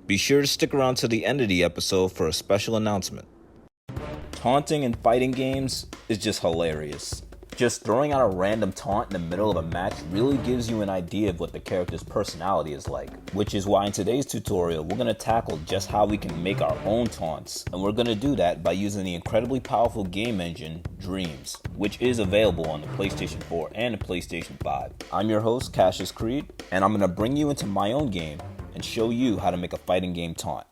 Be sure to stick around to the end of the episode for a special announcement. Taunting in fighting games is just hilarious. Just throwing out a random taunt in the middle of a match really gives you an idea of what the character's personality is like, which is why in today's tutorial we're going to tackle just how we can make our own taunts, and we're going to do that by using the incredibly powerful game engine Dreams, which is available on the PlayStation 4 and the PlayStation 5. I'm your host Cassius Creed, and I'm going to bring you into my own game and show you how to make a fighting game taunt.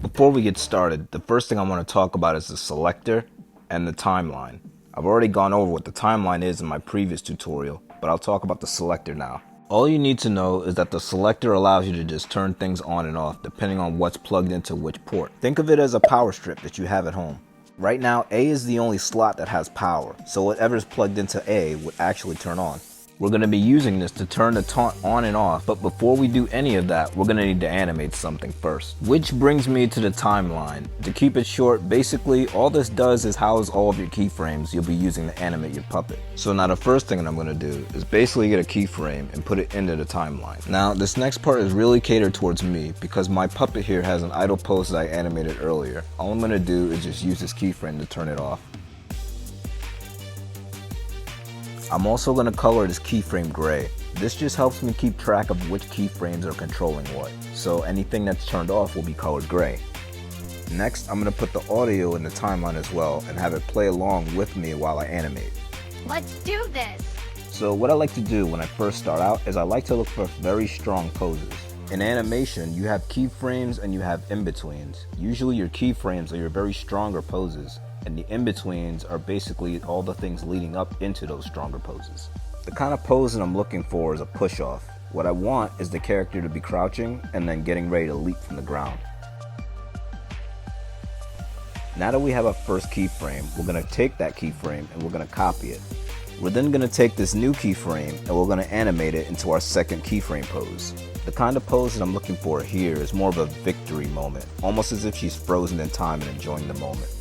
Before we get started, the first thing I want to talk about is the selector and the timeline. I've already gone over what the timeline is in my previous tutorial, but I'll talk about the selector now. All you need to know is that the selector allows you to just turn things on and off depending on what's plugged into which port. Think of it as a power strip that you have at home. Right now, A is the only slot that has power, so whatever's plugged into A would actually turn on. We're going to be using this to turn the taunt on and off, but before we do any of that, we're going to need to animate something first. Which brings me to the timeline. To keep it short, basically all this does is house all of your keyframes you'll be using to animate your puppet. So now the first thing that I'm going to do is basically get a keyframe and put it into the timeline. Now this next part is really catered towards me because my puppet here has an idle pose that I animated earlier. All I'm going to do is just use this keyframe to turn it off. I'm also going to color this keyframe gray. This just helps me keep track of which keyframes are controlling what, so anything that's turned off will be colored gray. Next, I'm going to put the audio in the timeline as well and have it play along with me while I animate. Let's do this! So what I like to do when I first start out is I like to look for very strong poses. In animation, you have keyframes and you have in-betweens. Usually your keyframes are your very stronger poses, and the in-betweens are basically all the things leading up into those stronger poses. The kind of pose that I'm looking for is a push-off. What I want is the character to be crouching and then getting ready to leap from the ground. Now that we have our first keyframe, we're going to take that keyframe and we're going to copy it. We're then going to take this new keyframe and we're going to animate it into our second keyframe pose. The kind of pose that I'm looking for here is more of a victory moment, almost as if she's frozen in time and enjoying the moment.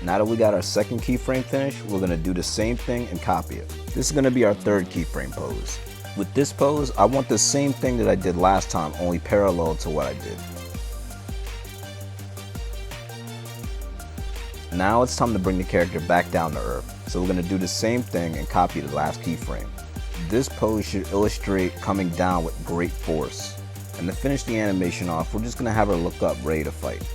Now that we got our second keyframe finished, we're going to do the same thing and copy it. This is going to be our third keyframe pose. With this pose, I want the same thing that I did last time, only parallel to what I did. Now it's time to bring the character back down to earth. So we're going to do the same thing and copy the last keyframe. This pose should illustrate coming down with great force. And to finish the animation off, we're just going to have her look up ready to fight.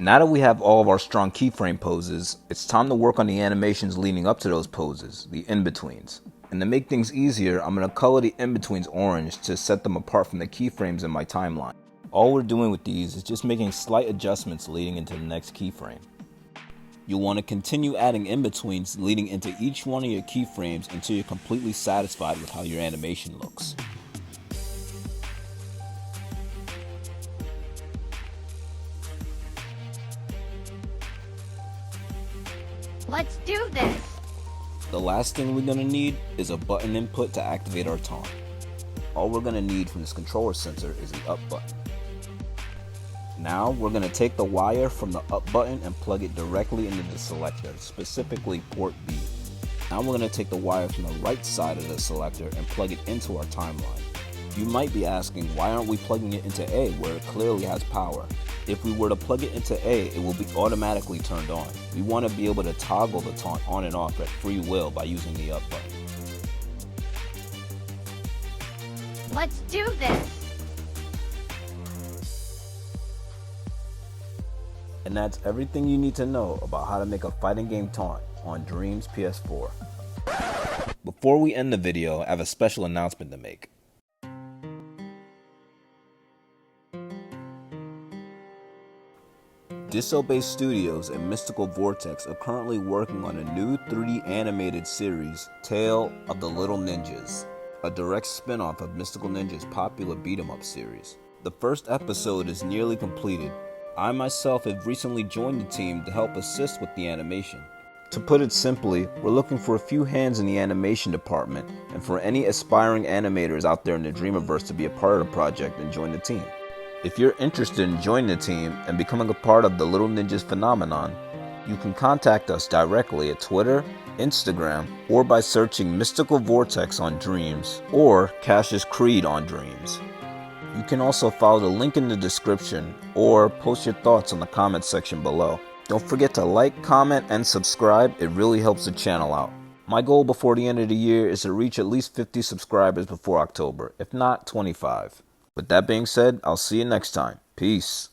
Now that we have all of our strong keyframe poses, it's time to work on the animations leading up to those poses, the in-betweens. And to make things easier, I'm going to color the in-betweens orange to set them apart from the keyframes in my timeline. All we're doing with these is just making slight adjustments leading into the next keyframe. You'll want to continue adding in-betweens leading into each one of your keyframes until you're completely satisfied with how your animation looks. Let's do this! The last thing we're going to need is a button input to activate our taunt. All we're going to need from this controller sensor is the up button. Now we're going to take the wire from the up button and plug it directly into the selector, specifically port B. Now we're going to take the wire from the right side of the selector and plug it into our timeline. You might be asking, why aren't we plugging it into A where it clearly has power? If we were to plug it into A, it will be automatically turned on. We want to be able to toggle the taunt on and off at free will by using the up button. Let's do this! And that's everything you need to know about how to make a fighting game taunt on Dreams PS4. Before we end the video, I have a special announcement to make. Disobey Studios and Mystical Vortex are currently working on a new 3D animated series, Tale of the Little Ninjas, a direct spin-off of Mystical Ninja's popular beat-em-up series. The first episode is nearly completed. I myself have recently joined the team to help assist with the animation. To put it simply, we're looking for a few hands in the animation department and for any aspiring animators out there in the Dreamiverse to be a part of the project and join the team. If you're interested in joining the team and becoming a part of the Little Ninjas phenomenon, you can contact us directly at Twitter, Instagram, or by searching Mystical Vortex on Dreams or Cassius Creed on Dreams. You can also follow the link in the description or post your thoughts on the comment section below. Don't forget to like, comment, and subscribe. It really helps the channel out. My goal before the end of the year is to reach at least 50 subscribers before October, if not 25. With that being said, I'll see you next time. Peace.